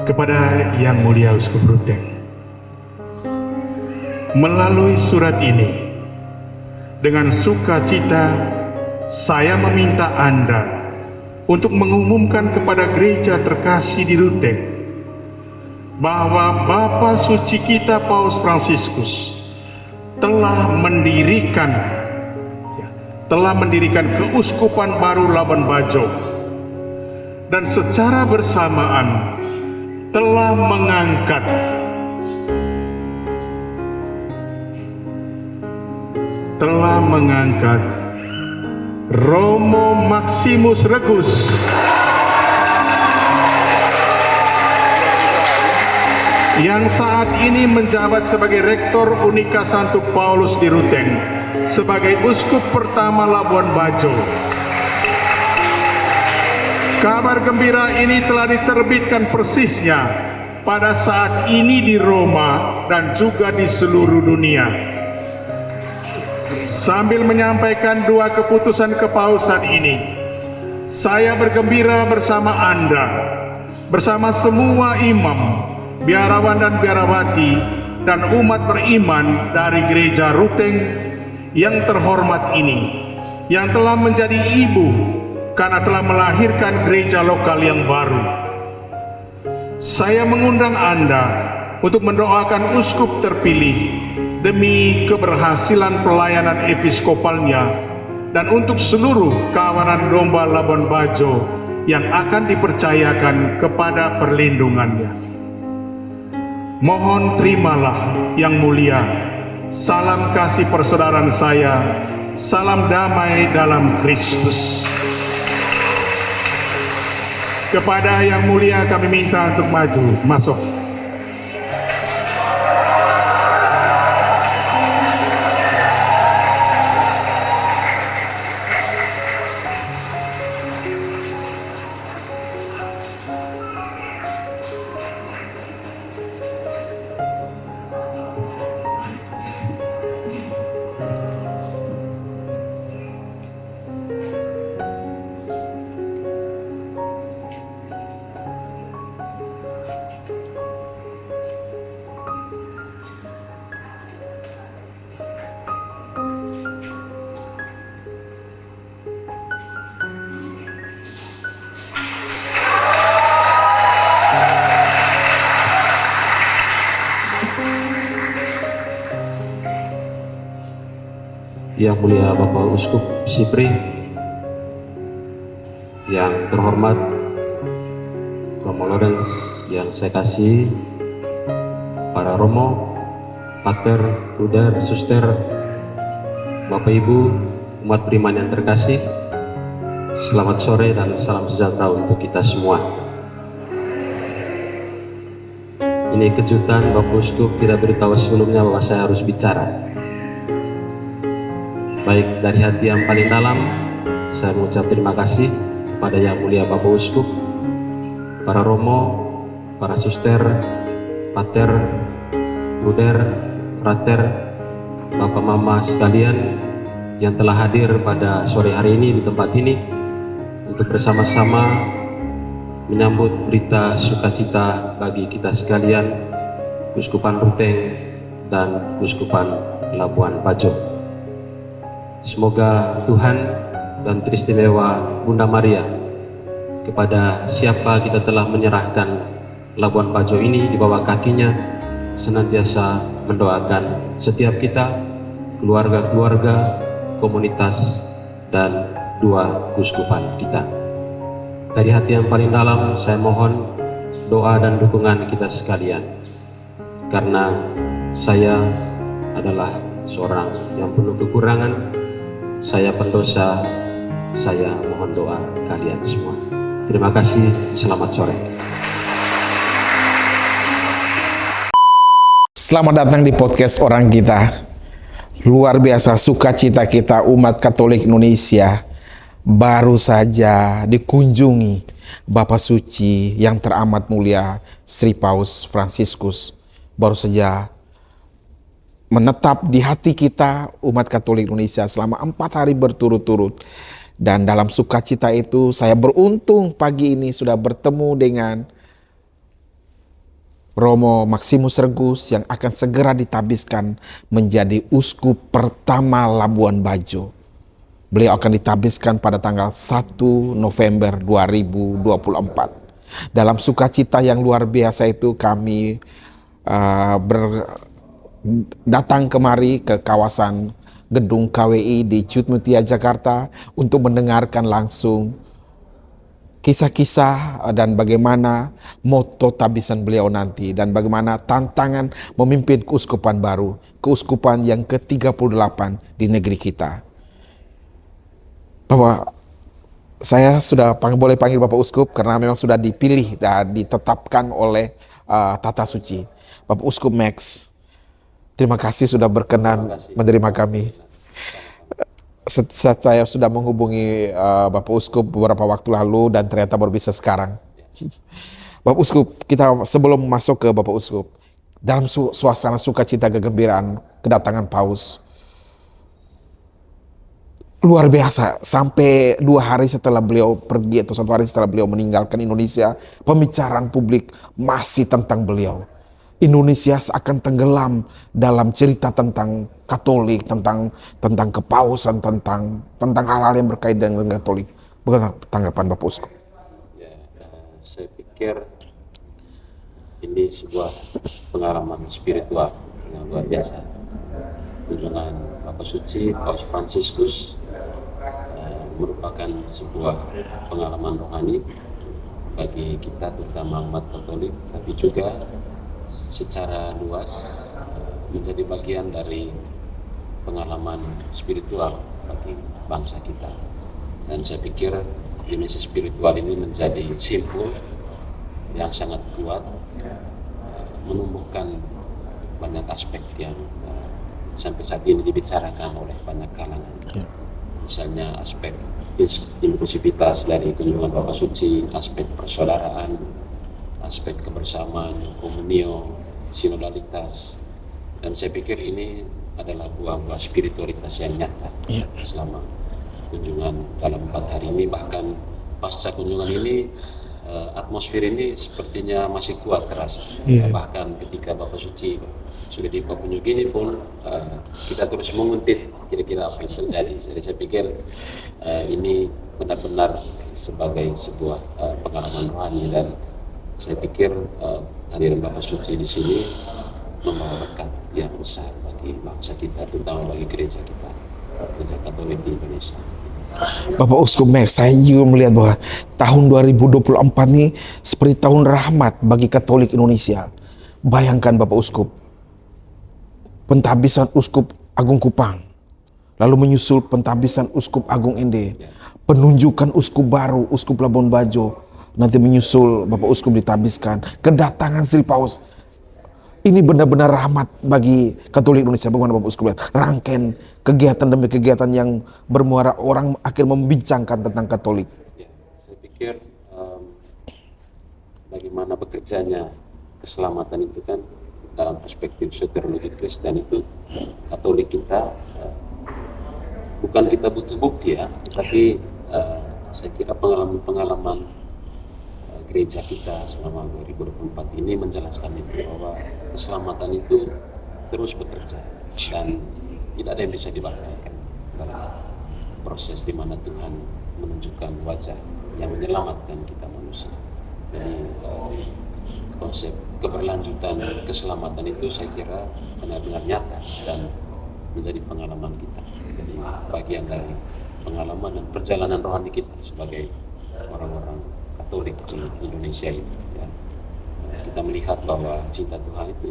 Kepada Yang Mulia Uskup Ruteng, melalui surat ini, dengan sukacita saya meminta Anda untuk mengumumkan kepada gereja terkasih di Ruteng bahwa Bapa Suci kita Paus Fransiskus telah mendirikan keuskupan baru Labuan Bajo, dan secara bersamaan telah mengangkat Romo Maximus Regus yang saat ini menjabat sebagai Rektor Unika Santo Paulus di Ruteng sebagai uskup pertama Labuan Bajo. Kabar gembira ini telah diterbitkan persisnya pada saat ini di Roma dan juga di seluruh dunia. Sambil menyampaikan dua keputusan kepausan ini, saya bergembira bersama Anda, bersama semua imam, biarawan dan biarawati, dan umat beriman dari Gereja Ruteng yang terhormat ini, yang telah menjadi ibu karena telah melahirkan gereja lokal yang baru. Saya mengundang Anda untuk mendoakan uskup terpilih demi keberhasilan pelayanan episkopalnya dan untuk seluruh kawanan domba Labuan Bajo yang akan dipercayakan kepada perlindungannya. Mohon terimalah Yang Mulia salam kasih persaudaraan saya, salam damai dalam Kristus. Kepada Yang Mulia kami minta untuk maju masuk. Yang Mulia Bapak Uskup Sipri, yang terhormat Romo Lorenz yang saya kasih, para Romo, Pater, Bruder, Suster, Bapak Ibu, umat beriman yang terkasih, selamat sore dan salam sejahtera untuk kita semua. Ini kejutan, Bapak Uskup tidak beritahu sebelumnya bahwa saya harus bicara. Baik, dari hati yang paling dalam, saya mengucap terima kasih kepada Yang Mulia Bapak Uskup, para Romo, para Suster, Pater, Bruder, Frater, Bapak Mama sekalian yang telah hadir pada sore hari ini di tempat ini untuk bersama-sama menyambut berita sukacita bagi kita sekalian, Uskupan Ruteng dan Uskupan Labuan Bajo. Semoga Tuhan dan teristimewa Bunda Maria, kepada siapa kita telah menyerahkan Labuan Bajo ini di bawah kakinya, senantiasa mendoakan setiap kita, keluarga-keluarga, komunitas, dan dua uskupan kita. Dari hati yang paling dalam saya mohon doa dan dukungan kita sekalian, karena saya adalah seorang yang penuh kekurangan, saya pendosa, saya mohon doa kalian semua. Terima kasih, selamat sore. Selamat datang di podcast Orang Kita. Luar biasa sukacita kita umat Katolik Indonesia baru saja dikunjungi Bapa Suci yang teramat mulia Sri Paus Fransiskus. Baru saja menetap di hati kita umat Katolik Indonesia selama 4 hari berturut-turut. Dan dalam sukacita itu saya beruntung pagi ini sudah bertemu dengan Romo Maximus Regus yang akan segera ditabiskan menjadi uskup pertama Labuan Bajo. Beliau akan ditabiskan pada tanggal 1 November 2024. Dalam sukacita yang luar biasa itu kami datang kemari ke kawasan gedung KWI di Cutmutia, Jakarta untuk mendengarkan langsung kisah-kisah dan bagaimana moto tabisan beliau nanti dan bagaimana tantangan memimpin keuskupan baru, keuskupan yang ke-38 di negeri kita. Bapak, saya sudah boleh panggil Bapak Uskup karena memang sudah dipilih dan ditetapkan oleh Tata Suci. Bapak Uskup Max, terima kasih sudah berkenan menerima kami. Saya sudah menghubungi Bapak Uskup beberapa waktu lalu dan ternyata baru bisa sekarang. Bapak Uskup, kita sebelum masuk ke Bapak Uskup, dalam suasana sukacita kegembiraan kedatangan Paus, luar biasa, sampai 2 hari setelah beliau pergi atau 1 hari setelah beliau meninggalkan Indonesia, pembicaraan publik masih tentang beliau. Indonesia seakan tenggelam dalam cerita tentang Katolik, tentang kepausan, tentang hal-hal yang berkaitan dengan Katolik. Bagaimana tanggapan Bapak Uskup? Ya, saya pikir ini sebuah pengalaman spiritual yang luar biasa. Kunjungan Bapak Suci, Paus Fransiskus merupakan sebuah pengalaman rohani bagi kita, terutama umat Katolik, tapi juga secara luas menjadi bagian dari pengalaman spiritual bagi bangsa kita. Dan saya pikir dimensi spiritual ini menjadi simbol yang sangat kuat, menumbuhkan banyak aspek yang sampai saat ini dibicarakan oleh banyak kalangan. Misalnya aspek inklusivitas dari kunjungan Bapak Suci, aspek persaudaraan, aspek kebersamaan, komunio, sinodalitas. Dan saya pikir ini adalah buah-buah spiritualitas yang nyata selama kunjungan dalam 4 hari ini. Bahkan pasca kunjungan ini atmosfer ini sepertinya masih kuat terasa. Bahkan ketika Bapak Suci sudah di Papua New Guinea pun kita terus menguntit kira-kira apa yang terjadi. Jadi saya pikir ini benar-benar sebagai sebuah pengalaman rohani, dan saya pikir hadiran Bapak Suci di sini membawa berkat yang besar bagi bangsa kita, terutama bagi gereja kita, gereja Katolik di Indonesia. Bapak Uskup Max, saya juga melihat bahwa tahun 2024 ini seperti tahun rahmat bagi Katolik Indonesia. Bayangkan Bapak Uskup, pentabisan Uskup Agung Kupang, lalu menyusul pentabisan Uskup Agung Ende, penunjukan Uskup baru, Uskup Labuan Bajo, nanti menyusul Bapak Uskup ditabiskan, kedatangan Sil Paus. Ini benar-benar rahmat bagi Katolik Indonesia. Bagaimana Bapak Uskup lihat rangkaian kegiatan demi kegiatan yang bermuara orang akhirnya membincangkan tentang Katolik? Ya, saya pikir bagaimana bekerjanya keselamatan itu kan dalam perspektif soteriologi Kristen itu, Katolik kita bukan kita butuh bukti ya, tapi saya kira pengalaman gereja kita selama 2024 ini menjelaskan itu, bahwa keselamatan itu terus bekerja dan tidak ada yang bisa dibatalkan dalam proses di mana Tuhan menunjukkan wajah yang menyelamatkan kita manusia. Jadi konsep keberlanjutan keselamatan itu saya kira benar-benar nyata dan menjadi pengalaman kita. Jadi bagian dari pengalaman dan perjalanan rohani kita sebagai orang-orang Katolik di Indonesia ini. Ya. Kita melihat bahwa cinta Tuhan itu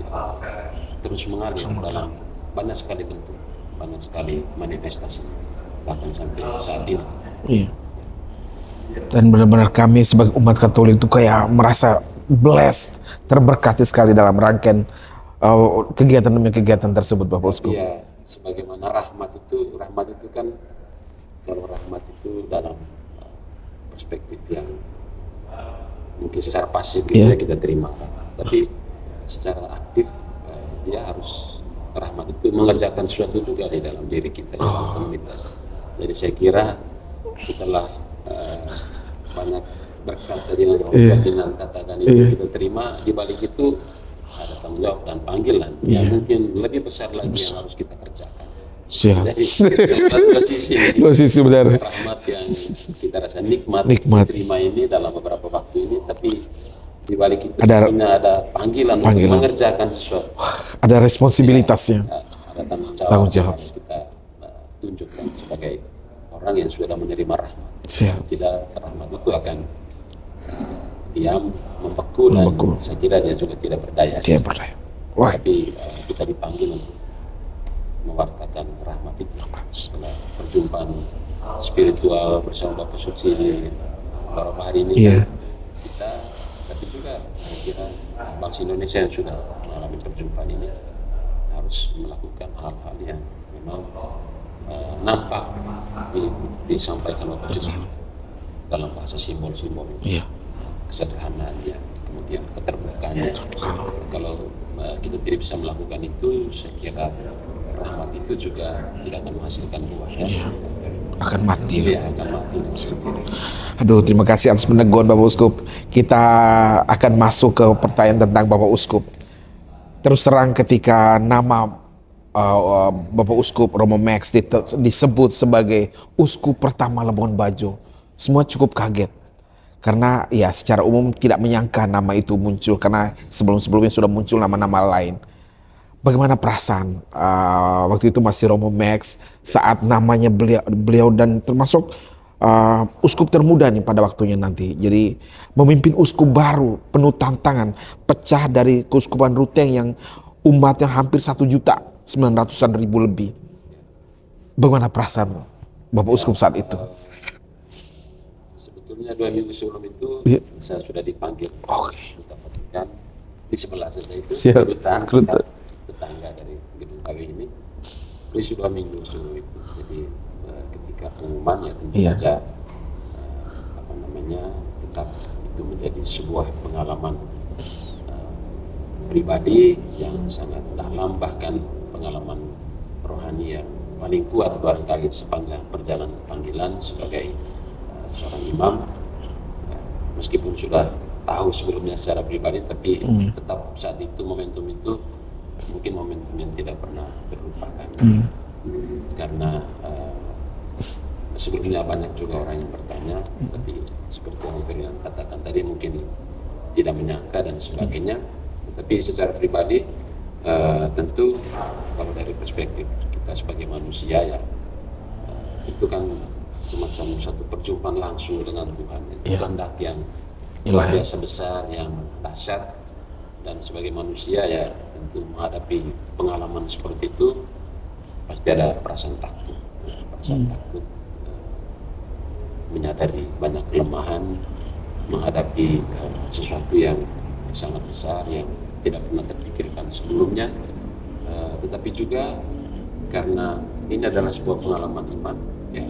terus mengalir dalam banyak sekali bentuk, banyak sekali manifestasi, bahkan sampai saat ini. Iya. Dan benar-benar kami sebagai umat Katolik itu kayak merasa blessed, terberkati sekali dalam rangkaian kegiatan demi kegiatan tersebut, Bapak Uskup. Iya, sebagaimana rahmat itu kan, kalau rahmat itu dalam perspektif yang mungkin secara pasif gitu ya kita terima, tapi secara aktif dia harus, rahmat itu mengerjakan sesuatu juga di dalam diri kita, dalam komunitas. Jadi saya kira setelah banyak berkat tadi yang katakan itu kita terima, di balik itu tanggung jawab dan panggilan yang mungkin lebih besar lagi yang harus kita kerjakan. Siap. Jadi dua sisi, Dua sisi benar. rahmat yang kita rasa nikmat terima ini dalam beberapa waktu ini, tapi di balik itu ada panggilan untuk mengerjakan sesuatu. Ada responsibilitasnya. Ada tanggung jawab yang harus kita tunjukkan sebagai orang yang sudah menerima rahmat. Siap. Tidak, rahmat itu akan diam, membeku, dan saya kira dia juga tidak berdaya. Tidak berdaya. Wah. Tapi kita dipanggil untuk mewartakan rahmat itu. Setelah perjumpaan spiritual bersama Bapak Suci beberapa hari ini, kita, tapi juga saya kira bangsa Indonesia yang sudah mengalami perjumpaan ini harus melakukan hal-hal yang memang nampak disampaikan Bapak Suci dalam bahasa simbol-simbol, kesederhanaannya, kemudian keterbukaannya. Kalau kita tidak bisa melakukan itu, saya kira rahmat itu juga tidak akan menghasilkan buah, akan mati. Akan mati. Aduh, terima kasih atas peneguhan Bapak Uskup. Kita akan masuk ke pertanyaan tentang Bapak Uskup. Terus terang ketika nama Bapak Uskup Romo Max disebut sebagai Uskup pertama Labuan Bajo, semua cukup kaget. Karena ya secara umum tidak menyangka nama itu muncul, karena sebelum-sebelumnya sudah muncul nama-nama lain. Bagaimana perasaan waktu itu masih Romo Max saat namanya beliau dan termasuk uskup termuda nih pada waktunya nanti. Jadi memimpin uskup baru penuh tantangan, pecah dari keuskupan Ruteng yang umatnya hampir 1.900.000 lebih. Bagaimana perasaan Bapak Uskup saat itu? Sebetulnya 2 minggu sebelum itu saya sudah dipanggil. Kita Vatikan di sebelah saja itu. Tetangga dari gedung KW ini. Ini sudah 2 minggu sebelum itu. Jadi ketika pengumuman ya tentu saja tetap itu menjadi sebuah pengalaman pribadi yang sangat dalam, bahkan pengalaman rohani yang paling kuat barangkali sepanjang perjalanan panggilan sebagai seorang imam. Meskipun sudah tahu sebelumnya secara pribadi, tapi tetap saat itu momentum itu mungkin momentum yang tidak pernah terlupakan. Karena sebelumnya banyak juga orang yang bertanya, tapi seperti yang Ferdinand katakan tadi mungkin tidak menyangka dan sebagainya. Tapi secara pribadi tentu kalau dari perspektif kita sebagai manusia ya itu kan semacam satu perjumpaan langsung dengan Tuhan. Itu kehendak yang luar biasa besar, yang dahsyat, dan sebagai manusia ya tentu menghadapi pengalaman seperti itu pasti ada perasaan takut, menyadari banyak kelemahan, menghadapi sesuatu yang sangat besar yang tidak pernah terpikirkan sebelumnya, tetapi juga karena ini adalah sebuah pengalaman iman, ya,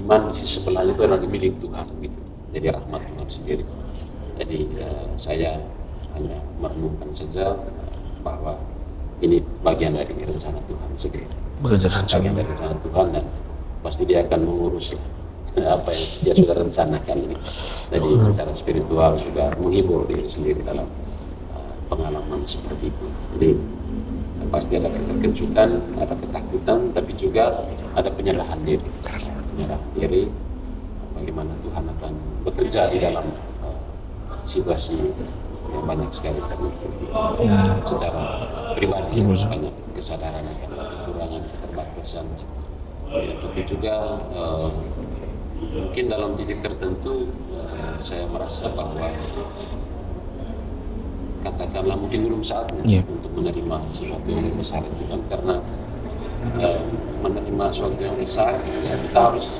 iman di sisi sebelahnya itu adalah milik Tuhan gitu, jadi rahmat Tuhan sendiri. Jadi saya hanya merenungkan saja bahwa ini bagian dari rencana Tuhan sendiri, bagian dari rencana Tuhan, dan pasti dia akan mengurus apa yang dia sudah rencanakan ini. Jadi secara spiritual juga menghibur diri sendiri dalam pengalaman seperti itu. Jadi pasti ada keterkejutan, ada ketakutan, tapi juga ada penyerahan diri. Penyerahan diri, bagaimana Tuhan akan bekerja di dalam situasi yang banyak sekali kami secara pribadi, banyak kesadaran akan kekurangan, keterbatasan, ya, tapi juga mungkin dalam titik tertentu saya merasa bahwa katakanlah mungkin belum saatnya untuk menerima sesuatu yang besar itu kan, karena menerima sesuatu yang besar ya kita harus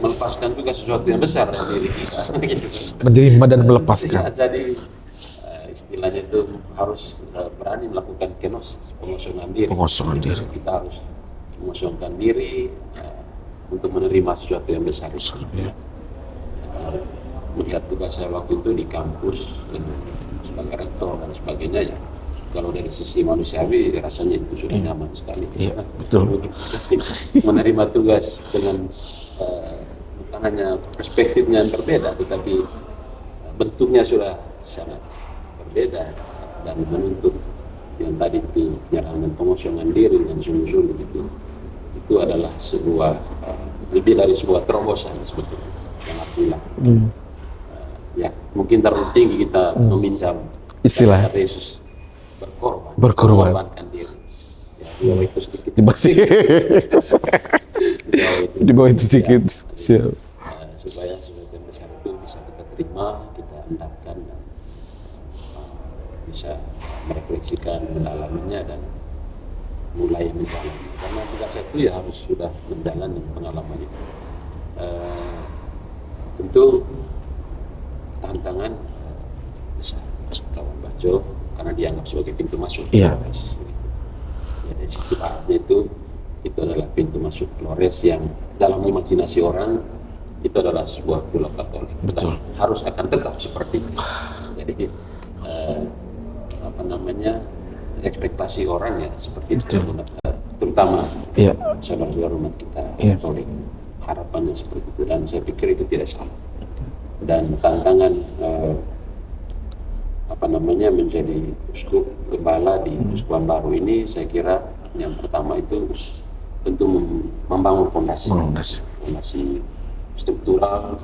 melepaskan juga sesuatu yang besar dari diri kita gitu. Menerima dan melepaskan. Ya, jadi istilahnya itu harus berani melakukan pengosongan diri. Kita harus mengosongkan diri untuk menerima sesuatu yang besar. Melihat tugas saya waktu itu di kampus sebagai rektor dan sebagainya, ya kalau dari sisi manusiawi rasanya itu sudah nyaman sekali. Iya, betul. Menerima tugas dengan bukan hanya perspektifnya yang berbeda, tetapi bentuknya sudah sangat berbeda dan menuntut yang tadi itu penyerangan dan pengosongan diri dan sungguh-sungguh itu adalah sebuah lebih dari sebuah terobosan sebetulnya yang aku bilang. Ya mungkin terlalu tinggi kita meminjam Istilah. kata Yesus Berkorban. mengorbankan diri. Ya, di bawah itu sedikit. Di bawah itu sedikit. Siap. Supaya sebagian besar itu bisa kita terima, kita endapkan dan bisa merefleksikan, mendalaminya dan mulai menjalani. Karena sejak itu ya harus sudah menjalani pengalaman itu. Tentu tantangan besar lawan Bajo karena dianggap sebagai pintu masuk Flores. Ya, dari sisi baratnya itu adalah pintu masuk Flores yang dalam imajinasi orang itu adalah sebuah pulau Katolik. Dan harus akan tetap seperti itu. Jadi ekspektasi orang ya seperti itu, terutama saudara-saudara umat kita Katolik. Harapannya seperti itu dan saya pikir itu tidak salah. Dan tantangan menjadi uskup gembala di uskupan baru ini, saya kira yang pertama itu tentu membangun fondasi struktural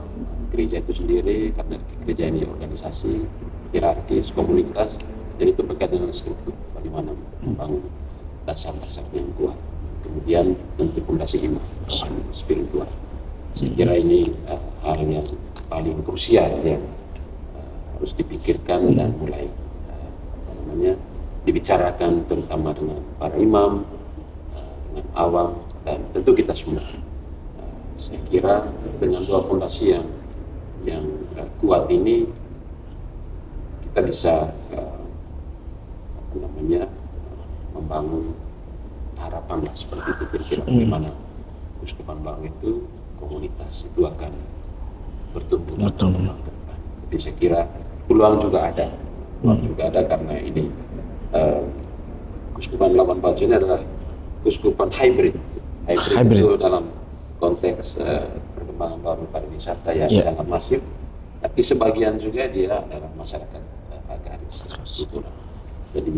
gereja itu sendiri, karena gereja ini organisasi hierarkis komunitas, jadi itu berkaitan dengan struktur, bagaimana membangun dasar-dasar yang kuat. Kemudian tentu fondasi iman spiritual. Saya kira ini hal yang paling krusial yang harus dipikirkan dan mulai dibicarakan terutama dengan para imam, dengan awam dan tentu kita semua. Saya kira dengan dua fondasi yang kuat ini kita bisa membangun harapan lah seperti itu, kira-kira bagaimana Uskupan Baru itu komunitas itu akan bertumbuh dan berkembang ke depan. Tapi saya kira peluang juga ada karena ini Uskupan Labuan Bajo ini adalah uskupan hybrid itu dalam konteks perkembangan baru pariwisata yang sangat masif, tapi sebagian juga dia adalah masyarakat agraris struktural. Jadi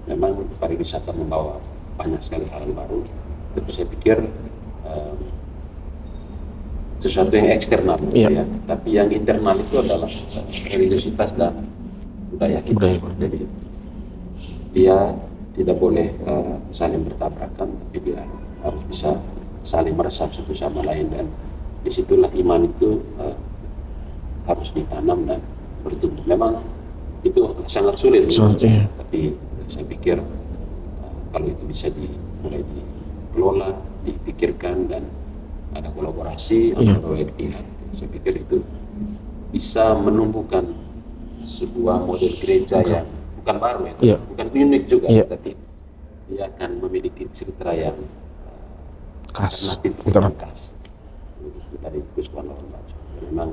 memang pariwisata membawa banyak sekali hal baru, tapi saya pikir sesuatu yang eksternal ya, tapi yang internal itu adalah religiositas dan budaya kita. Jadi dia tidak boleh saling bertabrakan, tapi dia harus bisa saling meresap satu sama lain, dan disitulah iman itu harus ditanam dan bertumbuh. Memang itu sangat sulit, tapi saya pikir kalau itu bisa mulai dikelola, dipikirkan dan ada kolaborasi antara banyak pihak, saya pikir itu bisa menumbuhkan sebuah model gereja yang bukan baru bukan unik juga, tapi dia akan memiliki cerita yang khas dari Uskupan Labuan Bajo. Memang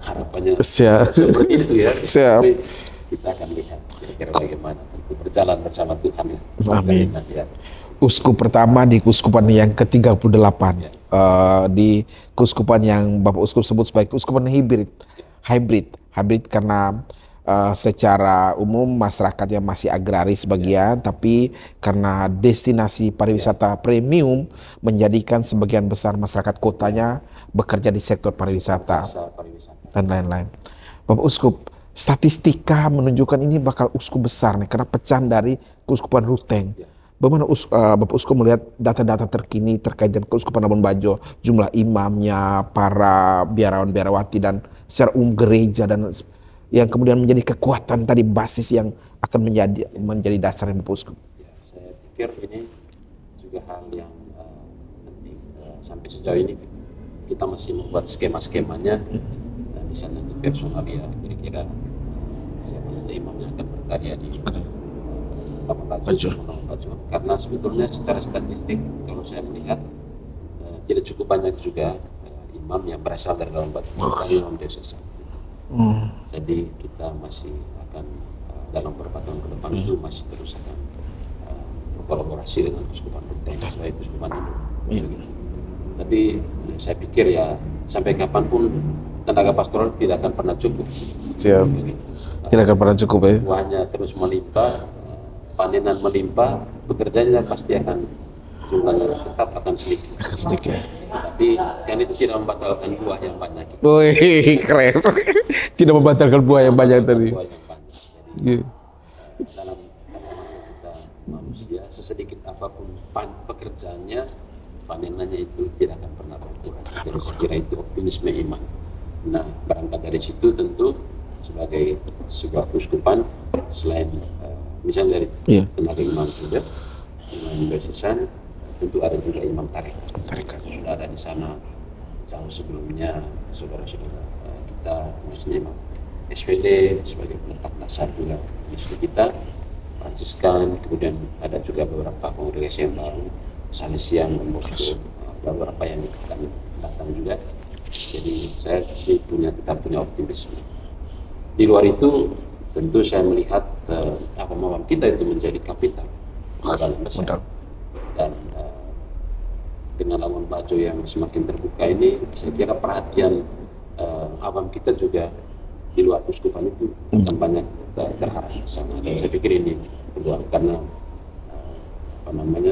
harapannya seperti itu ya. Tapi kita akan lihat kira-kira bagaimana, tentu berjalan bersama Tuhan ya. Amin. Uskup pertama di Keuskupan yang ke-38 di Keuskupan yang Bapak Uskup sebut sebagai Keuskupan hybrid karena secara umum masyarakat yang masih agraris sebagian, tapi karena destinasi pariwisata premium menjadikan sebagian besar masyarakat kotanya bekerja di sektor pariwisata dan lain-lain. Bapak Uskup, statistika menunjukkan ini bakal uskup besar nih karena pecahan dari Keuskupan Ruteng. Bagaimana Bapak Uskup melihat data-data terkini terkait dengan Keuskupan Labuan Bajo, jumlah imamnya, para biarawan-biarawati dan secara umum gereja, dan yang kemudian menjadi kekuatan tadi, basis yang akan menjadi dasarnya Bapak Uskup? Saya pikir ini juga hal yang penting. Sampai sejauh ini kita masih membuat skema-skemanya, misalnya untuk personalia, kira-kira siapa saja imam yang akan berkarya di Labuan Bajo. Karena sebetulnya secara statistik kalau saya melihat tidak cukup banyak juga imam yang berasal dari Labuan Bajo, imam desa. Jadi kita masih akan dalam beberapa tahun ke depan itu masih terus akan berkolaborasi dengan Keuskupan Ruteng sebagai Keuskupan Indo. Tapi saya pikir ya sampai kapanpun tenaga pastoral tidak akan pernah cukup. Tidak akan pernah cukup ya. Hanya terus melimpah, panenan melimpah, pekerjaannya pasti akan jumlahnya tetap akan sedikit. Sedikit. Tapi kan itu tidak membatalkan buah yang banyak. Wih, keren. Tidak membatalkan buah yang banyak tadi. Buah yang banyak. Jadi, Iya. dalam kacamata kita manusia, sesedikit apapun pekerjaannya, panenannya itu tidak akan pernah berkurang. Jadi saya kira itu optimisme iman. Nah, berangkat dari situ tentu sebagai sebuah keuskupan, selain misalnya dari Iya. tenaga imam juga, imam diocesan, tentu ada juga imam tarekat. Sudah ada di sana jauh sebelumnya saudara-saudara kita, maksudnya imam SPD sebagai peletak dasar juga isu kita, Fransiskan, kemudian ada juga beberapa kongregasi yang baru, Salesian, Bosco, beberapa yang kami datang juga. Jadi saya sih tetap punya optimisme. Di luar itu tentu saya melihat awam kita itu menjadi kapital modal yang besar. Dan dengan Labuan Bajo yang semakin terbuka ini, saya kira perhatian awam kita juga di luar keuskupan itu akan banyak terarah ke sana. Dan saya pikir ini peluang, karena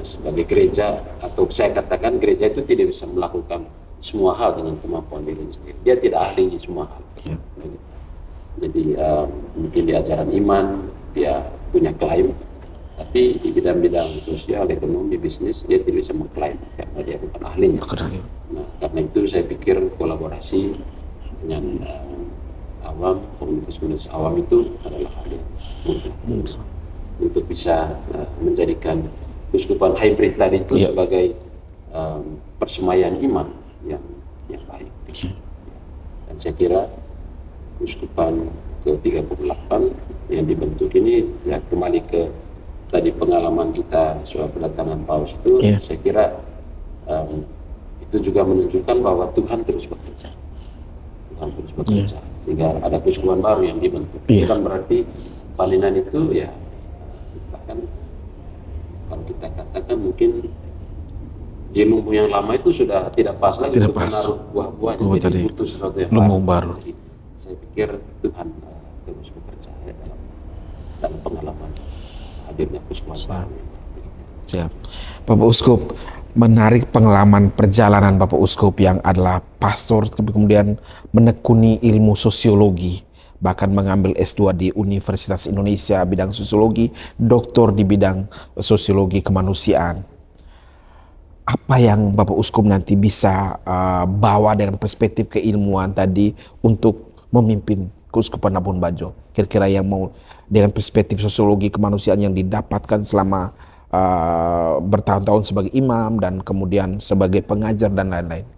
sebagai gereja, atau saya katakan gereja itu tidak bisa melakukan semua hal dengan kemampuan diri sendiri. Dia tidak ahli di semua hal. Jadi mungkin di ajaran iman dia punya klaim, tapi di bidang-bidang sosial, ekonomi, bisnis dia tidak bisa mengklaim karena dia bukan ahlinya. Nah, karena itu saya pikir kolaborasi dengan awam, komunitas awam itu adalah hal yang mutlak untuk bisa menjadikan keuskupan hybrid tadi itu sebagai persemaian iman yang baik. Dan saya kira keuskupan ke-38 yang dibentuk ini ya kembali ke tadi pengalaman kita soal kedatangan Paus itu, saya kira itu juga menunjukkan bahwa Tuhan terus bekerja. Sehingga ada keuskupan baru yang dibentuk. Bukan berarti panenan itu ya, bahkan kalau kita katakan mungkin di lumbu yang lama itu sudah tidak pas lagi untuk menaruh buah-buahnya, jadi butuh sesuatu yang baru. Jadi, saya pikir Tuhan terus bekerja dalam pengalaman hadirnya keuskupan baru. Siap. Bapak Uskup, menarik pengalaman perjalanan Bapak Uskup yang adalah pastor, kemudian menekuni ilmu sosiologi, bahkan mengambil S2 di Universitas Indonesia bidang sosiologi, doktor di bidang sosiologi kemanusiaan. Apa yang Bapak Uskup nanti bisa bawa dengan perspektif keilmuan tadi untuk memimpin Keuskupan Labuan Bajo? Kira-kira yang mau dengan perspektif sosiologi kemanusiaan yang didapatkan selama bertahun-tahun sebagai imam dan kemudian sebagai pengajar dan lain-lain.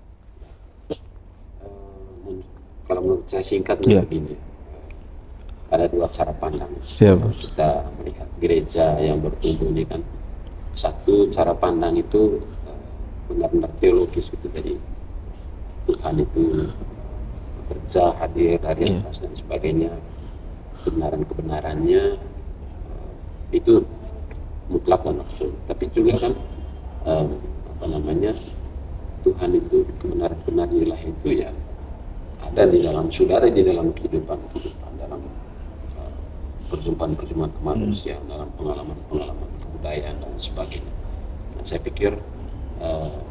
Kalau menurut saya singkatnya begini, ada dua cara pandang. Siap. Kita melihat gereja yang bertumbuh ini kan, satu cara pandang itu benar-benar teologis gitu, jadi Tuhan itu bekerja, hadir dari atas dan sebagainya, kebenarannya itu mutlak dan absolut. Tapi juga kan Tuhan itu kebenaran ilahi itu ya ada di dalam, sudah ada di dalam kehidupan dalam perjumpaan kemanusiaan, dalam pengalaman kebudayaan dan sebagainya. Nah, saya pikir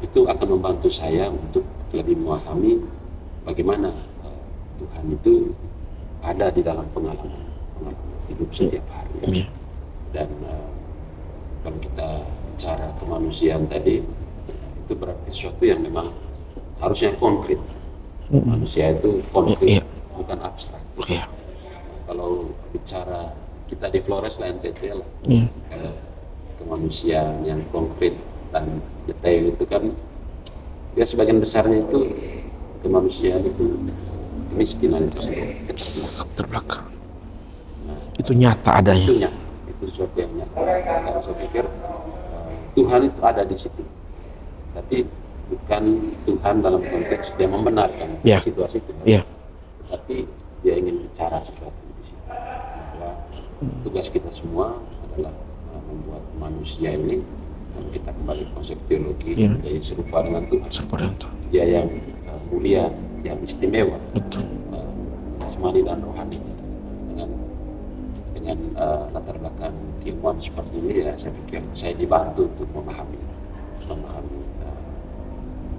itu akan membantu saya untuk lebih memahami bagaimana Tuhan itu ada di dalam pengalaman hidup setiap hari. Dan kalau kita bicara kemanusiaan tadi, itu berarti sesuatu yang memang harusnya konkret. Manusia itu konkret, bukan abstrak. Kalau bicara kita di Flores lah NTT lah, kalau kemanusiaan yang konkret dan detail itu kan, ya sebagian besarnya itu kemanusiaan itu kemiskinan itu terbelakang. Nah, itu nyata adanya. Itu sesuatu yang nyata. Dan saya pikir Tuhan itu ada di situ, tapi bukan Tuhan dalam konteks dia membenarkan situasi itu, tapi dia ingin bicara sesuatu di situ. Bahwa tugas kita semua adalah membuat manusia ini, dan kita kembali konsep teologi, menjadi serupa dengan Tuhan. Dia yang mulia, yang istimewa, jasmani dan rohani, dengan dengan latar belakang keilmuan seperti ini, ya saya pikir saya dibantu untuk memahami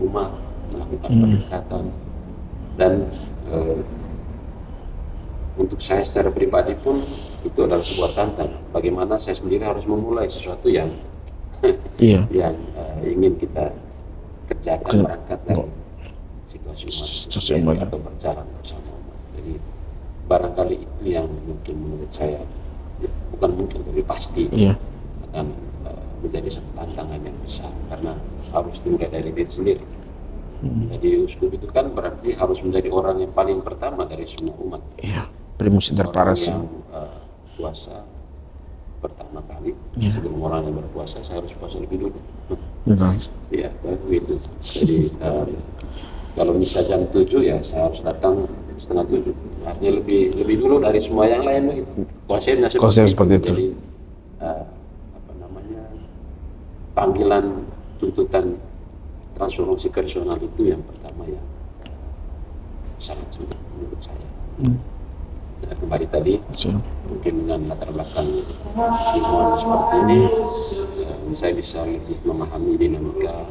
umat, melakukan pendekatan, dan untuk saya secara pribadi pun itu adalah sebuah tantangan. Bagaimana saya sendiri harus memulai sesuatu yang yang ingin kita kerjakan berangkat dari situasi umat atau berjalan bersama umat. Jadi barangkali itu yang mungkin menurut saya, bukan mungkin tapi pasti akan menjadi satu tantangan yang besar, karena harus dimulai dari diri sendiri. Jadi uskup itu kan berarti harus menjadi orang yang paling pertama dari semua umat. Primus inter pares. Orang yang puasa pertama kali, sebelum orang yang berpuasa saya harus puasa lebih dulu. Ya, begitu. Jadi kalau bisa jam 7 ya saya harus datang setengah 7. Artinya lebih dulu dari semua yang lain begitu. Konsepnya seperti itu. Jadi panggilan tuntutan transformasi personal itu yang pertama yang sangat sulit menurut saya. Dan kembali tadi mungkin dengan latar belakang ilmuwan seperti ini, saya bisa lebih memahami dinamika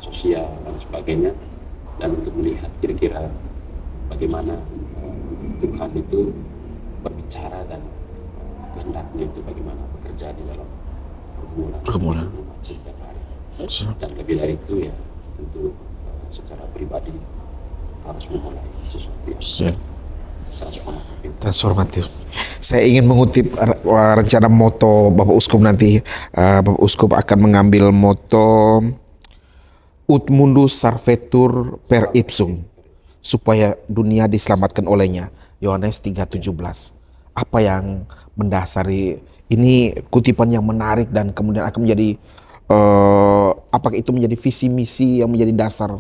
sosial dan sebagainya, dan untuk melihat kira-kira bagaimana Tuhan itu berbicara dan kehendaknya itu bagaimana bekerja di dalam pergumulan umat setiap hari. Dan lebih dari itu ya tentu secara pribadi harus memulai sesuatu yang transformatif. Saya ingin mengutip rencana moto Bapak Uskup nanti. Bapak Uskup akan mengambil moto Ut mundus sarvetur per ipsum, supaya dunia diselamatkan olehnya. Yohanes 3:17. Apa yang mendasari ini? Kutipan yang menarik dan kemudian akan menjadi apakah itu menjadi visi misi yang menjadi dasar?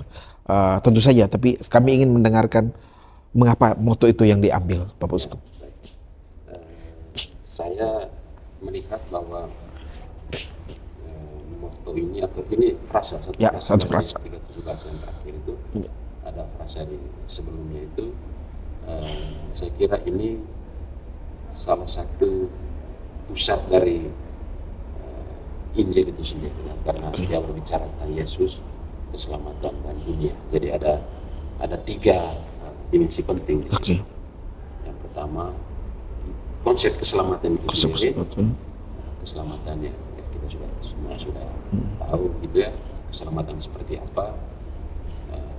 Tentu saja, tapi kami ingin mendengarkan mengapa moto itu yang diambil, Bapak Uskup. Saya melihat bahwa moto ini atau ini frasa satu frasa 3:17 yang terakhir itu ada frasa di sebelumnya itu, saya kira ini salah satu pusat dari Injil itu sendiri, karena dia berbicara tentang Yesus, keselamatan dan dunia. Jadi ada 3 dimensi penting di sini. Yang pertama konsep keselamatan itu sendiri, keselamatan yang kita semua sudah tahu gitu ya, keselamatan seperti apa,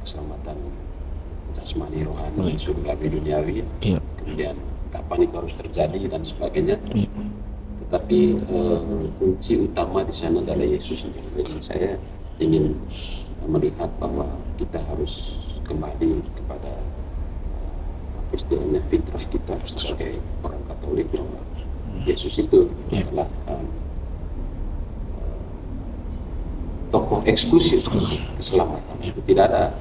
keselamatan jasmani, rohani, surgawi, duniawi, kemudian kapan itu harus terjadi dan sebagainya. Tetapi kunci utama di sana adalah Yesus sendiri. Jadi saya ingin melihat bahwa kita harus kembali kepada istilahnya fitrah kita sebagai orang Katolik, bahwa Yesus itu adalah tokoh eksklusif keselamatan. Itu tidak ada,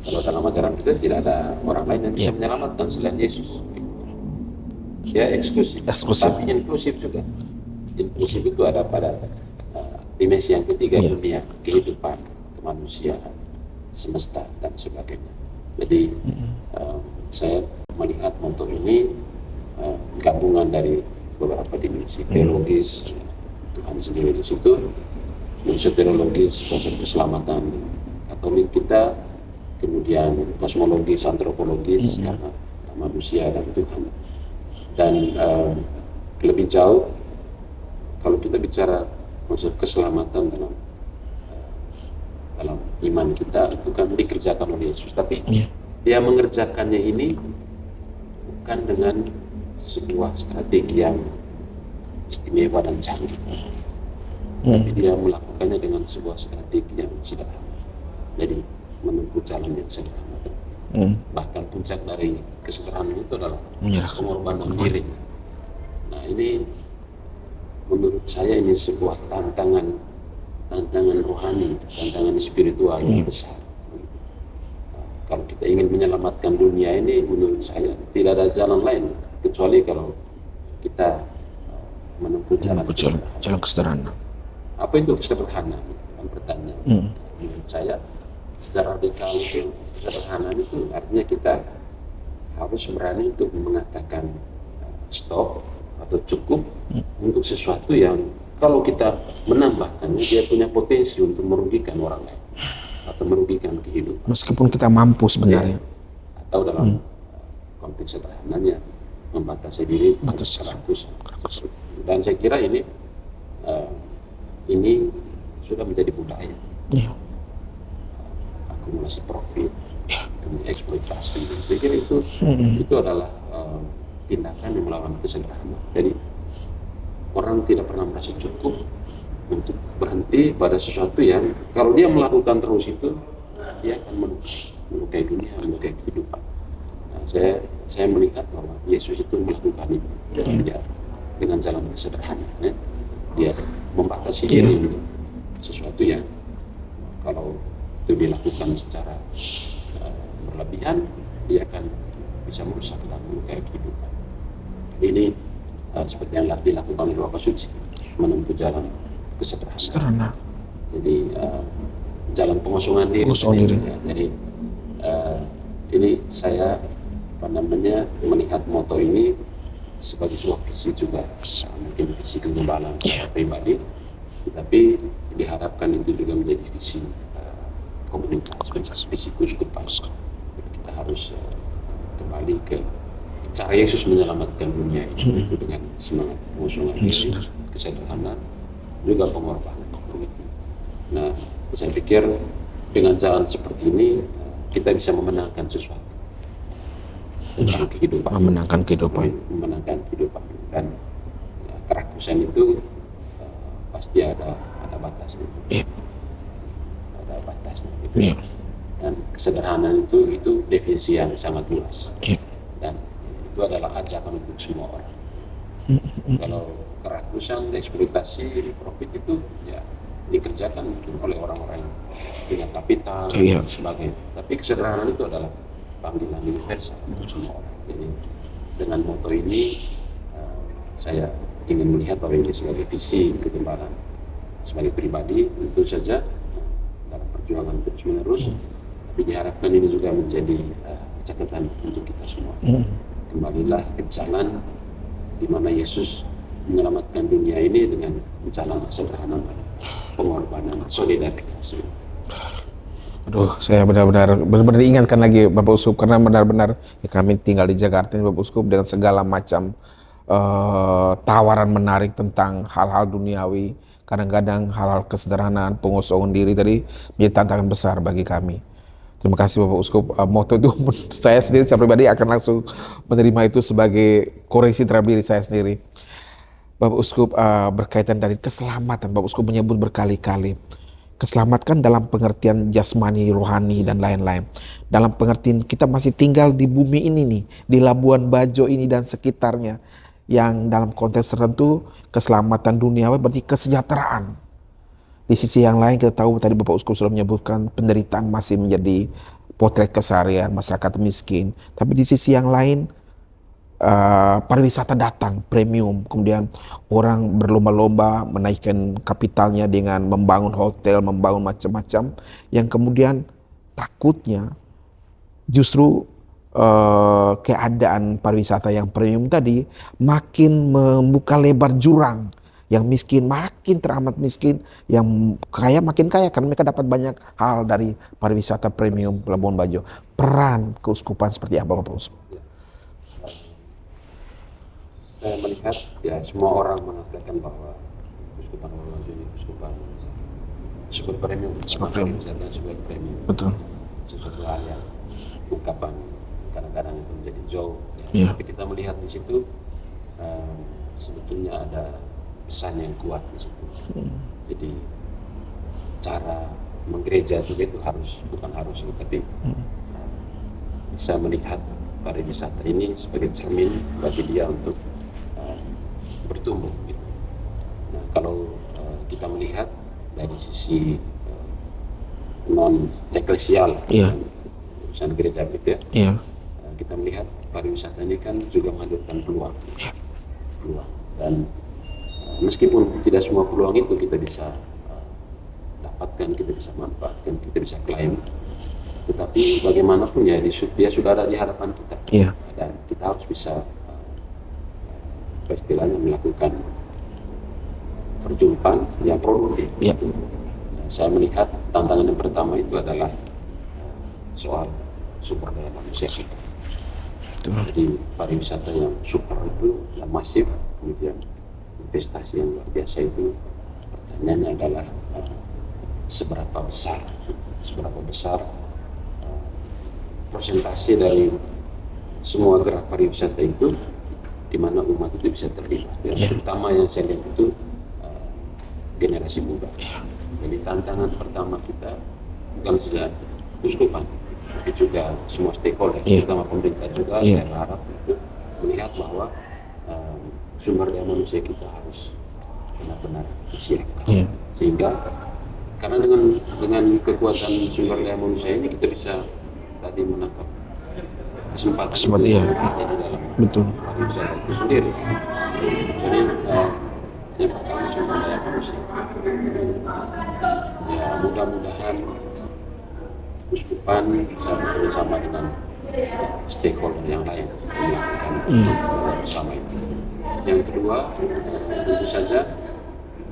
kalau dalam ajaran kita tidak ada orang lain yang bisa menyelamatkan selain Yesus. Dia eksklusif, tapi inklusif juga. Inklusif itu ada pada dimensi yang ketiga, dunia, kehidupan, kemanusiaan, semesta dan sebagainya. Jadi saya melihat moto ini gabungan dari beberapa dimensi teologis, Tuhan sendiri di situ, dimensi teologis, konsep keselamatan Katolik kita, kemudian kosmologis, antropologis karena manusia dan Tuhan, dan lebih jauh kalau kita bicara konsep keselamatan dalam iman kita itu kan dikerjakan oleh Yesus, tapi dia mengerjakannya ini bukan dengan sebuah strategi yang istimewa dan canggih, tapi dia melakukannya dengan sebuah strategi yang sederhana. Jadi menempuh jalan yang sederhana. Bahkan puncak dari kesederhanaan itu adalah pengorbanan diri. Nah ini menurut saya ini sebuah tantangan rohani, tantangan spiritual yang besar. Kalau kita ingin menyelamatkan dunia ini, menurut saya tidak ada jalan lain kecuali kalau kita menempuh jalan kesederhanaan. Apa itu kesederhanaan? Kan pertanyaan. Menurut saya secara radikal itu kesederhanaan itu artinya kita harus berani untuk mengatakan stop atau cukup untuk sesuatu yang kalau kita menambahkannya dia punya potensi untuk merugikan orang lain atau merugikan kehidupan. Meskipun kita mampu sebenarnya. Atau dalam konteks sederhananya membatasi diri kerakusan. Dan saya kira ini sudah menjadi budaya. Iya. Akumulasi profit, kemudian eksploitasi. Saya kira itu adalah tindakan yang melawan kesederhanaan. Jadi orang tidak pernah merasa cukup untuk berhenti pada sesuatu yang kalau dia melakukan terus itu dia akan melukai dunia, melukai kehidupan. Nah, saya melihat bahwa Yesus itu melakukan itu dengan jalan kesederhanaan. Dia membatasi diri untuk sesuatu yang kalau itu dilakukan secara berlebihan dia akan bisa merusak dan melukai kehidupan. Ini seperti yang dilakukan oleh Bapak Suci, menempuh jalan kesederhanaan. Jadi jalan pengosongan diri. Jadi ini saya melihat moto ini sebagai sebuah visi juga, mungkin visi kegembalaan pribadi, tapi diharapkan itu juga menjadi visi komunitas, visi keuskupan. Kita harus kembali ke cara Yesus menyelamatkan dunia itu dengan semangat pengosongan diri, kesederhanaan, juga pengorbanan. Nah, saya pikir dengan jalan seperti ini kita bisa memenangkan sesuatu tentang kehidupan. Memenangkan kehidupan. Dan kerakusan itu pasti ada batasnya. Ada batasnya gitu. Dan kesederhanaan itu definisi yang sangat luas. Dan itu adalah ajakan untuk semua orang. Kalau kerakusan, eksploitasi, profit itu ya dikerjakan oleh orang-orang yang punya kapital dan sebagainya. Tapi kesederhanaan itu adalah panggilan universal untuk semua orang. Jadi dengan moto ini saya ingin melihat bahwa ini sebagai visi kegembalaan sebagai pribadi tentu saja dalam perjuangan terus menerus. Tapi diharapkan ini juga menjadi catatan untuk kita semua. Kembalilah ke jalan di mana Yesus menyelamatkan dunia ini dengan jalan kesederhanaan, pengorbanan, solidaritas. Aduh, saya benar-benar ingatkan lagi Bapak Uskup, karena benar-benar kami tinggal di Jakarta ini Bapak Uskup, dengan segala macam tawaran menarik tentang hal-hal duniawi. Kadang-kadang hal-hal kesederhanaan, pengosongan diri tadi menjadi tantangan besar bagi kami. Terima kasih Bapak Uskup. Moto itu saya sendiri, saya pribadi akan langsung menerima itu sebagai koreksi terhadap diri saya sendiri. Bapak Uskup, berkaitan dari keselamatan, Bapak Uskup menyebut berkali-kali. Keselamatkan dalam pengertian jasmani, rohani, dan lain-lain. Dalam pengertian kita masih tinggal di bumi ini nih, di Labuan Bajo ini dan sekitarnya. Yang dalam konteks tertentu, keselamatan duniawi berarti kesejahteraan. Di sisi yang lain kita tahu tadi Bapak Uskup sudah menyebutkan penderitaan masih menjadi potret keseharian masyarakat miskin. Tapi di sisi yang lain pariwisata datang premium, kemudian orang berlomba-lomba menaikkan kapitalnya dengan membangun hotel, membangun macam-macam, yang kemudian takutnya justru keadaan pariwisata yang premium tadi makin membuka lebar jurang. Yang miskin makin teramat miskin, yang kaya makin kaya karena mereka dapat banyak hal dari pariwisata premium Labuan Bajo. Peran keuskupan seperti apa Bapak Uskup? Saya melihat ya semua orang mengatakan bahwa keuskupan Labuan Bajo ini keuskupan super premium. Super premium. Betul. Sesuatu hal yang ungkapan kadang-kadang itu menjadi jauh. Tapi kita melihat di situ sebetulnya ada pesan yang kuat di situ. Jadi cara menggereja juga itu bukan harus, tapi bisa melihat pariwisata ini sebagai cermin bagi dia untuk bertumbuh. Gitu. Nah, kalau kita melihat dari sisi non eklesial, urusan gereja gitu ya, kita melihat pariwisata ini kan juga menghadirkan peluang. Dan meskipun tidak semua peluang itu kita bisa dapatkan, kita bisa manfaatkan, kita bisa klaim, tetapi bagaimanapun ya dia sudah ada di hadapan kita, dan kita harus bisa istilahnya melakukan perjumpaan yang produktif. Ya. Saya melihat tantangan yang pertama itu adalah soal sumber daya manusia kita. Jadi pariwisata yang super itu, yang masif, kemudian investasi yang luar biasa itu, pertanyaannya adalah seberapa besar persentase dari semua gerak pariwisata itu di mana umat itu bisa terlibat. Terutama yang saya lihat itu generasi muda. Jadi tantangan pertama kita bukan saja uskupan, tapi juga semua stakeholder, terutama pemerintah juga. Saya berharap itu melihat bahwa sumber daya manusia kita harus benar-benar disiapkan. Sehingga karena dengan kekuatan sumber daya manusia ini kita bisa tadi menangkap kesempatan itu di dalam pariwisata itu sendiri. Jadi yang pertama sumber daya manusia. Ya mudah-mudahan uskupan bisa bersama dengan stakeholder yang lain untuk melakukan bersama itu. Yang kedua tentu saja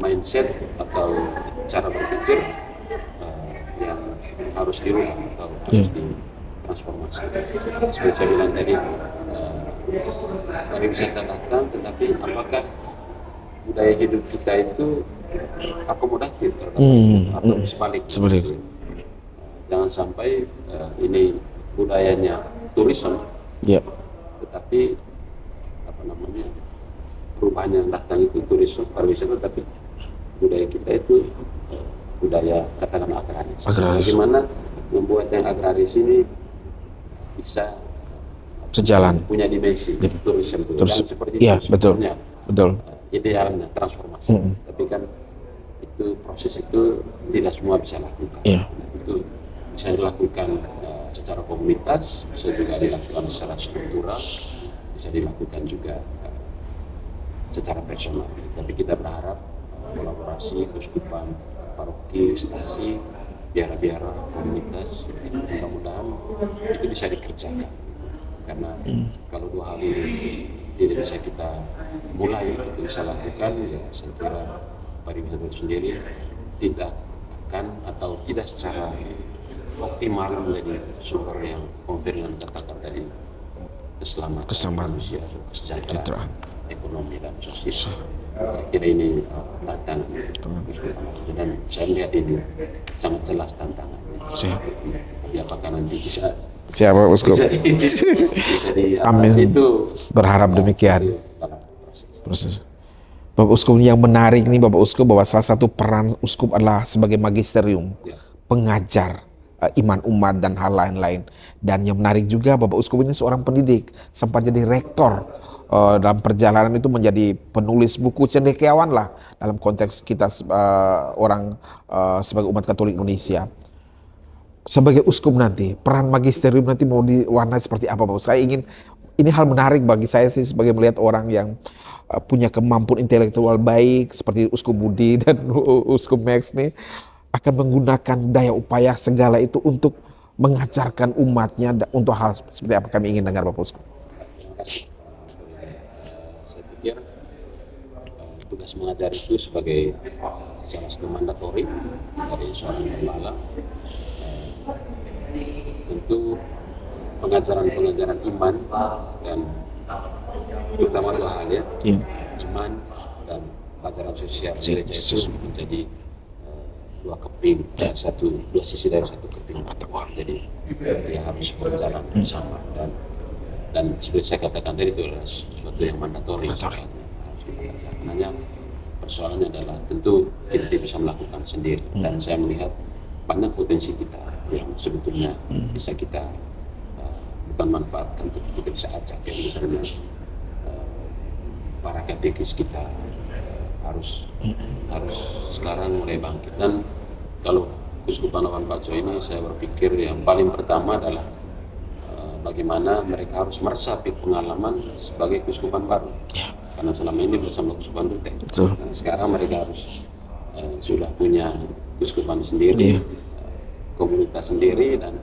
mindset atau cara berpikir yang harus dirubah atau harus ditransformasi. Seperti saya bilang tadi, pariwisata datang, tetapi apakah budaya hidup kita itu akomodatif terhadap atau sebaliknya? Jangan sampai ini budayanya tourism, tetapi perubahan yang datang itu turisme pariwisata, tapi budaya kita itu budaya katakanlah agraris. Bagaimana membuat yang agraris ini bisa sejalan, punya dimensi turisme itu, dan seperti betul. Idealnya transformasi, tapi kan itu proses itu tidak semua bisa lakukan. Itu bisa dilakukan secara komunitas, bisa juga dilakukan secara struktural, bisa dilakukan juga secara personal. Tapi kita berharap kolaborasi keuskupan, paroki, stasi, biara-biara, komunitas, mudah-mudahan itu bisa dikerjakan. Karena kalau dua hal ini tidak bisa kita mulai, kita bisa lakukan, ya saya kira pariwisata itu sendiri tidak akan atau tidak secara optimal menjadi sumber yang Ferdinand katakan tadi, keselamatan manusia, kesejahteraan ekonomi dan sosial. Saya kira ini tantangan dan saya melihat ini sangat jelas tantangannya. Tapi apakah nanti bisa Uskup? bisa Amin. Itu berharap demikian. Proses. Bapak Uskup yang menarik nih Bapak Uskup, bahwa salah satu peran Uskup adalah sebagai magisterium, pengajar iman umat dan hal lain-lain. Dan yang menarik juga Bapak Uskup ini seorang pendidik, sempat jadi rektor, dalam perjalanan itu menjadi penulis buku cendekiawan lah dalam konteks kita orang sebagai umat Katolik Indonesia. Sebagai uskup nanti, peran magisterium nanti mau diwarnai seperti apa Bapak? Saya ingin, ini hal menarik bagi saya sih sebagai melihat orang yang punya kemampuan intelektual baik seperti Uskup Budi dan Uskup Max nih, akan menggunakan daya upaya segala itu untuk mengajarkan umatnya untuk hal seperti apa. Kami ingin dengar Bapak Uskup. Saya pikir tugas mengajar itu sebagai salah satu mandatori dari seorang gembala. Tentu pengajaran iman dan terutama dua hal ya, iman dan pelajaran sosial gereja itu menjadi dua keping, dua sisi dari satu keping. Jadi dia harus berjalan bersama dan seperti saya katakan tadi itu adalah sesuatu yang mandatori harus kita kerjakan. Hanya persoalannya adalah tentu kita tidak bisa melakukan sendiri, dan saya melihat banyak potensi kita yang sebetulnya bisa kita bukan manfaatkan, tapi kita bisa ajak, ya misalnya para katekis kita harus sekarang mulai bangkit. Dan kalau Keuskupan Labuan Bajo ini saya berpikir yang paling pertama adalah bagaimana mereka harus meresapi pengalaman sebagai keuskupan baru, karena selama ini bersama Keuskupan Ruteng. Nah, sekarang mereka harus sudah punya keuskupan sendiri, komunitas sendiri, dan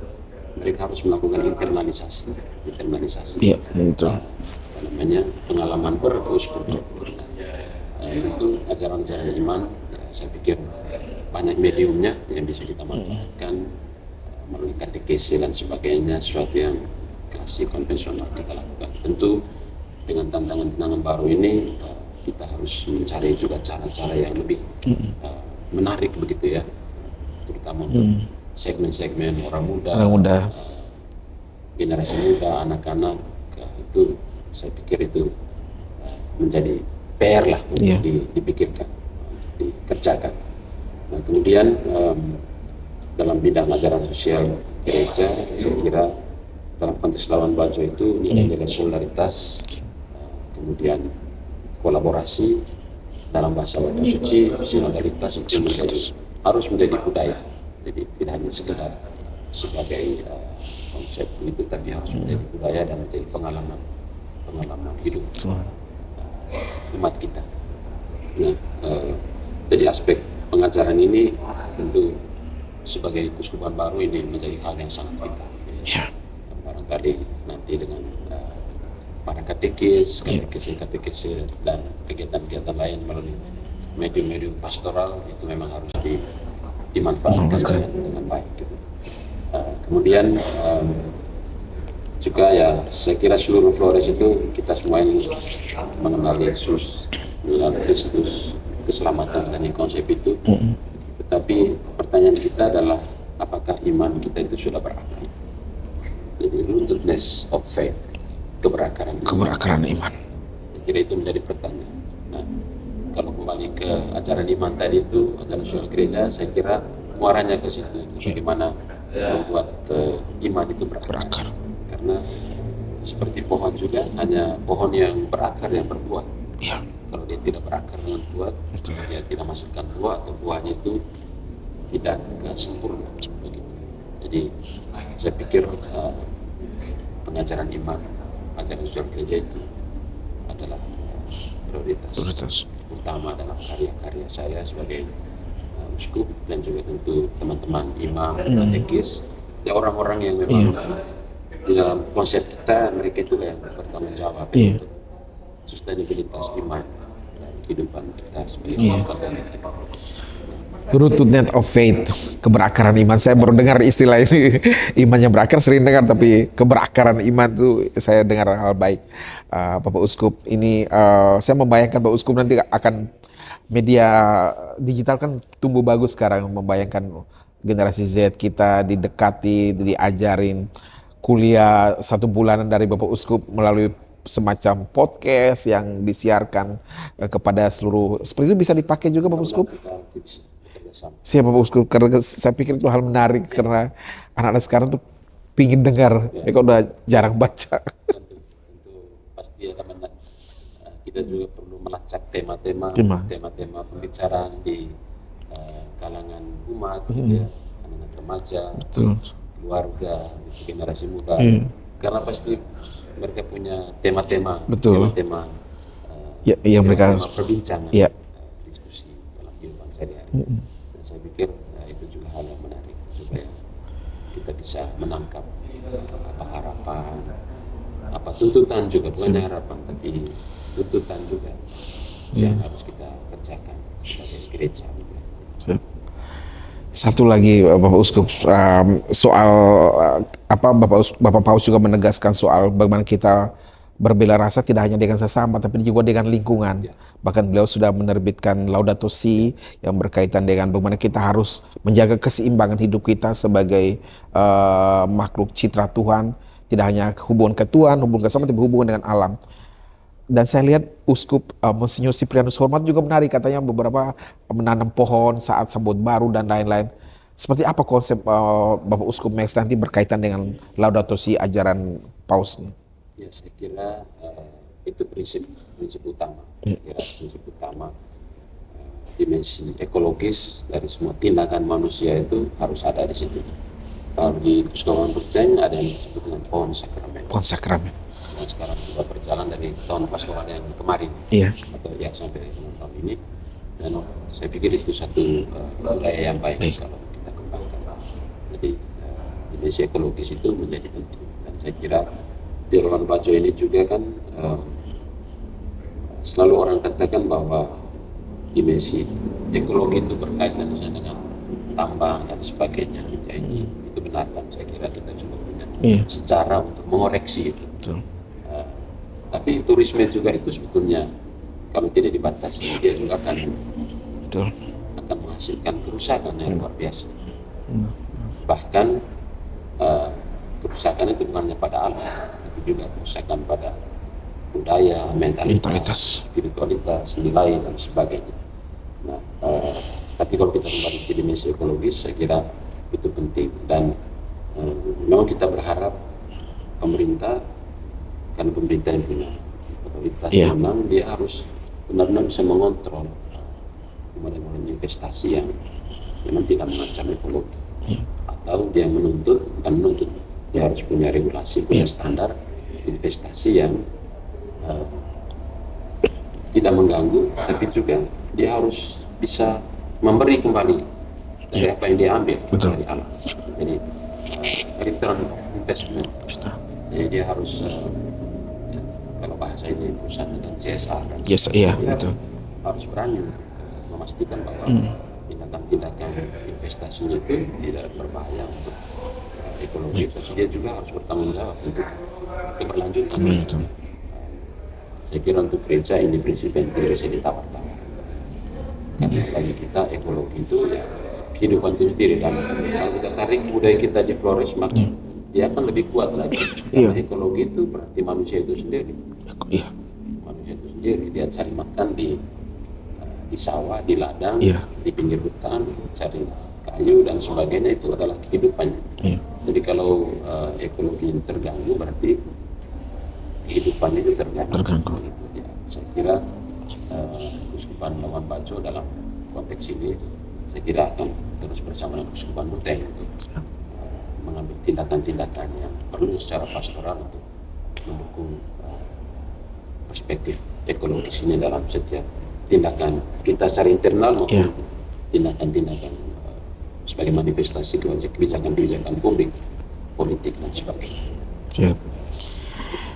mereka harus melakukan internalisasi. pengalaman berkeuskupan. Itu ajaran-ajaran iman, ya, saya pikir banyak mediumnya yang bisa kita manfaatkan melalui katekesi dan sebagainya, sesuatu yang klasik konvensional kita lakukan. Tentu dengan tantangan-tantangan baru ini kita harus mencari juga cara-cara yang lebih menarik begitu ya, terutama untuk segmen-segmen orang muda, generasi muda, anak-anak. Itu saya pikir itu menjadi PR lah untuk dipikirkan, untuk dikerjakan. Nah, kemudian dalam bidang ajaran sosial gereja, saya kira dalam konteks Labuan Bajo itu nilai-nilai solidaritas, kemudian kolaborasi dalam bahasa Bapak Suci, sinodalitas itu harus menjadi budaya. Jadi tidak hanya sekedar sebagai konsep itu, tapi harus menjadi budaya dan menjadi pengalaman hidup umat kita. Nah, jadi aspek pengajaran ini tentu sebagai keuskupan baru ini menjadi hal yang sangat vital. Barangkali nanti dengan para katekis dan kegiatan-kegiatan lain melalui medium-medium pastoral itu memang harus dimanfaatkan dengan baik. Gitu. Kemudian juga ya saya kira seluruh Flores itu kita semua ini mengenal Yesus, mengenal Kristus, keselamatan dan konsep itu. Tetapi pertanyaan kita adalah apakah iman kita itu sudah berakar? Jadi rootedness of faith, keberakaran iman. Saya kira itu menjadi pertanyaan. Nah, kalau kembali ke ajaran iman tadi itu, ajaran sosial gereja, saya kira muaranya ke situ. Bagaimana membuat iman itu berakar. Karena seperti pohon juga, hanya pohon yang berakar yang berbuah. Kalau dia tidak berakar dengan buah, dia tidak menghasilkan buah atau buahnya itu tidak sempurna. Begitu. Jadi saya pikir pengajaran iman, ajaran sosial gereja itu adalah prioritas utama dalam karya-karya saya sebagai uskup dan juga tentu teman-teman imam, katekis, ya orang-orang yang memang di dalam konsep kita mereka itulah yang bertanggung jawab untuk sustainabilitas iman dan kehidupan kita sebagai anggota kita. Rootedness of faith, keberakaran iman. Saya baru dengar istilah ini. Iman yang berakar sering dengar, tapi keberakaran iman itu saya dengar hal baik. Bapak Uskup, ini saya membayangkan Bapak Uskup nanti akan media digital kan tumbuh bagus sekarang, membayangkan generasi Z kita didekati, diajarin kuliah 1 bulanan dari Bapak Uskup melalui semacam podcast yang disiarkan kepada seluruh. Seperti itu bisa dipakai juga Bapak Uskup? Siap Bapak Uskup, karena saya pikir itu hal menarik karena anak-anak sekarang tuh pingin dengar, mereka udah jarang baca. Tentu pasti ada kita juga perlu melacak tema-tema pembicaraan di kalangan umat, gitu ya, anak-anak remaja, keluarga, generasi muda, karena pasti mereka punya tema-tema yang mereka perbincangan, diskusi dalam kehidupan sehari-hari. Dan saya pikir itu juga hal yang menarik supaya kita bisa menangkap apa harapan, apa tuntutan juga, bukan harapan tapi tuntutan juga yang harus kita kerjakan sebagai gereja. Satu lagi Bapak Uskup, soal Bapak Paus juga menegaskan soal bagaimana kita berbela rasa tidak hanya dengan sesama tapi juga dengan lingkungan. Bahkan beliau sudah menerbitkan Laudato Si yang berkaitan dengan bagaimana kita harus menjaga keseimbangan hidup kita sebagai makhluk citra Tuhan, tidak hanya hubungan ke Tuhan, hubungan ke sama, tapi hubungan dengan alam. Dan saya lihat Uskup Monsinyur Siprianus Hormat juga menarik, katanya beberapa menanam pohon saat sambut baru dan lain-lain. Seperti apa konsep Bapak Uskup Max nanti berkaitan dengan Laudato Si ajaran Paus? Ya, saya kira itu prinsip utama. Prinsip utama dimensi ekologis dari semua tindakan manusia itu harus ada di situ. Kalau di Keuskupan Ruteng ada yang disebut dengan pohon sakramen. Pohon sakramen. Yang sekarang sudah berjalan dari tahun pastoral yang kemarin, atau ya sampai tahun ini. Dan saya pikir itu satu budaya yang baik kalau kita kembangkan. Jadi dimensi ekologis itu menjadi penting. Dan saya kira di Labuan Bajo ini juga kan selalu orang katakan bahwa dimensi ekologi itu berkaitan misalnya dengan tambang dan sebagainya. Ya, itu benar, dan saya kira kita juga punya secara untuk mengoreksi itu. Tapi turisme juga itu sebetulnya kalau tidak dibatasi dia juga akan menghasilkan kerusakan yang luar biasa. Bahkan kerusakan itu bukan hanya pada alam, tapi juga kerusakan pada budaya, mentalitas, spiritualitas, nilai dan sebagainya. Nah, tapi kalau kita kembali ke dimensi ekologis, saya kira itu penting, dan memang kita berharap pemerintah, karena pemerintah yang punya otoritas, memang dia harus benar-benar bisa mengontrol model-model investasi yang memang tidak mengancam ekologi, atau dia dia harus punya regulasi, punya standar investasi yang tidak mengganggu, tapi juga dia harus bisa memberi kembali dari apa yang dia ambil dari alam. Jadi return investment. Jadi dia harus kalau bahasa ini perusahaan dengan CSR dan harus berani untuk memastikan bahwa tindakan-tindakan investasinya itu tidak berbahaya untuk ekologi, tapi dia juga harus bertanggung jawab untuk keberlanjutan. Saya kira untuk gereja ini prinsip yang tidak bisa ditawar-tawar. Karena bagi kita ekologi itu ya kehidupan itu sendiri, dan kalau kita tarik budaya kita di Flores, maka dia akan lebih kuat lagi. Karena ekologi itu berarti manusia itu sendiri. Manusia itu sendiri, dia cari makan di sawah, di ladang, di pinggir hutan, cari kayu dan sebagainya, itu adalah kehidupannya. Jadi kalau ekologi terganggu, berarti kehidupan itu terganggu. Gitu. Ya, saya kira Keuskupan Labuan Bajo dalam konteks ini, saya kira akan terus bersama dengan Keuskupan Ruteng untuk mengambil tindakan-tindakan yang perlu secara pastoral untuk mendukung perspektif ekologis ini dalam setiap tindakan kita secara internal maupun tindakan-tindakan sebagai manifestasi kebijakan-kebijakan publik, politik dan sebagainya.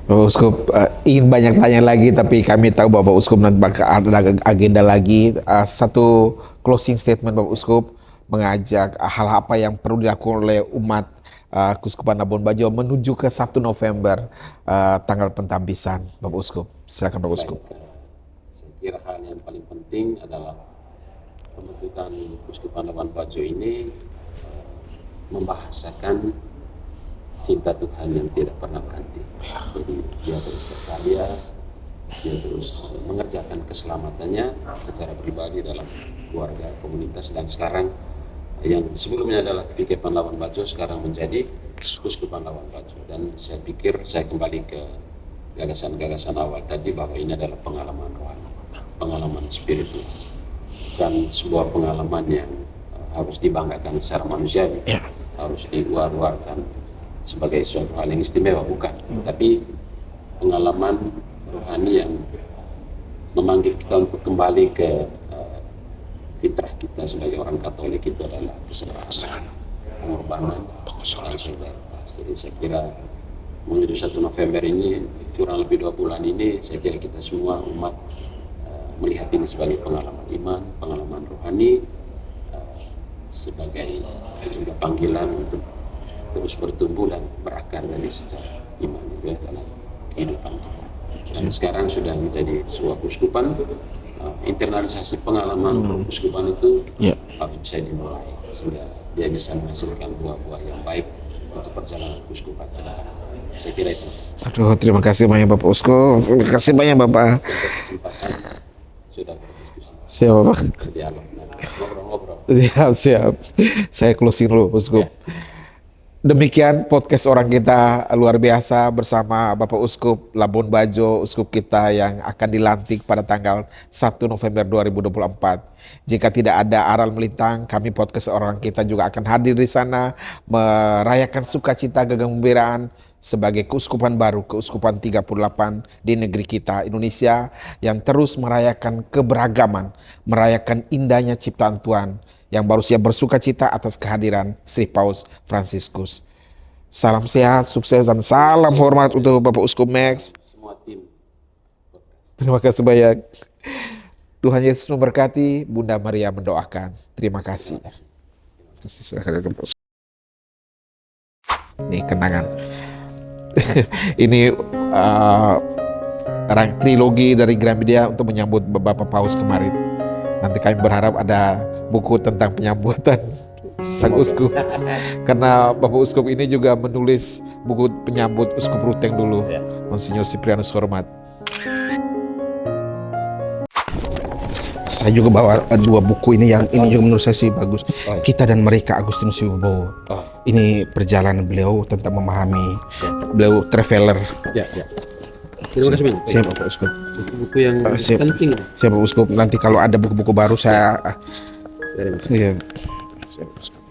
Bapak Uskup ingin banyak tanya lagi, tapi kami tahu Bapak Uskup nanti bakal ada agenda lagi. Satu closing statement Bapak Uskup mengajak hal apa yang perlu dilakukan oleh umat Keuskupan Labuan Bajo menuju ke 1 November tanggal pentampisan. Bapak Uskup, silakan Bapak Uskup. Saya kira hal yang paling penting adalah pembentukan Keuskupan Labuan Bajo ini membahasakan cinta Tuhan yang tidak pernah berhenti. Jadi dia terus berkarya, dia terus mengerjakan keselamatannya secara pribadi dalam keluarga, komunitas, dan sekarang yang sebelumnya adalah Keuskupan Labuan Bajo sekarang menjadi Keuskupan Labuan Bajo. Dan saya pikir saya kembali ke gagasan-gagasan awal tadi bahwa ini adalah pengalaman rohani, pengalaman spiritual, dan sebuah pengalaman yang harus dibanggakan secara manusiawi, harus diluar-luarkan sebagai suatu hal yang istimewa, bukan, tapi pengalaman rohani yang memanggil kita untuk kembali ke fitrah kita sebagai orang Katolik, itu adalah keserakahan, pengorbanan, dan solidaritas. Jadi saya kira menuju 1 November ini, kurang lebih 2 bulan ini, saya kira kita semua umat melihat ini sebagai pengalaman iman, pengalaman rohani, sebagai juga panggilan untuk terus bertumbuh dan berakar dari sejarah iman itu adalah kehidupan kita. Dan sekarang sudah menjadi sebuah keuskupan, internalisasi pengalaman keuskupan itu harus bisa dimulai sehingga dia bisa menghasilkan buah-buah yang baik untuk perjalanan keuskupan ke depan. Saya kira itu. Aduh, terima kasih banyak Bapak Uskup. Terima kasih banyak Bapak. Sudah berdiskusi. Siap Bapak. Dialog, ngobrol-ngobrol. Siap. Saya closing dulu Uskup. Demikian podcast orang kita luar biasa bersama Bapak Uskup Labuan Bajo, Uskup kita yang akan dilantik pada tanggal 1 November 2024. Jika tidak ada aral melintang, kami podcast orang kita juga akan hadir di sana merayakan sukacita kegembiraan sebagai keuskupan baru, keuskupan 38 di negeri kita Indonesia yang terus merayakan keberagaman, merayakan indahnya ciptaan Tuhan yang baru siap bersuka cita atas kehadiran Sri Paus Fransiskus. Salam sehat, sukses, dan salam hormat untuk Bapak Uskup Max. Semua tim. Terima kasih banyak. Tuhan Yesus memberkati. Bunda Maria mendoakan. Terima kasih. Ini kenangan. Ini trilogi dari Gramedia untuk menyambut Bapak Paus kemarin. Nanti kami berharap ada buku tentang penyambutan Sang Uskup. Karena Bapak Uskup ini juga menulis buku penyambut Uskup Ruteng dulu, Monsinyur Siprianus Hormat. Saya juga bawa 2 buku ini, yang ini juga menurut saya sih bagus. Kita dan Mereka, Agustinus Wibowo. Ini perjalanan beliau tentang memahami, beliau traveler. Terima kasih banyak. Siap Bapak Uskup. Buku yang penting. Siap Bapak Uskup. Nanti kalau ada buku-buku baru saya. Terima kasih. Iya. Siap Uskup.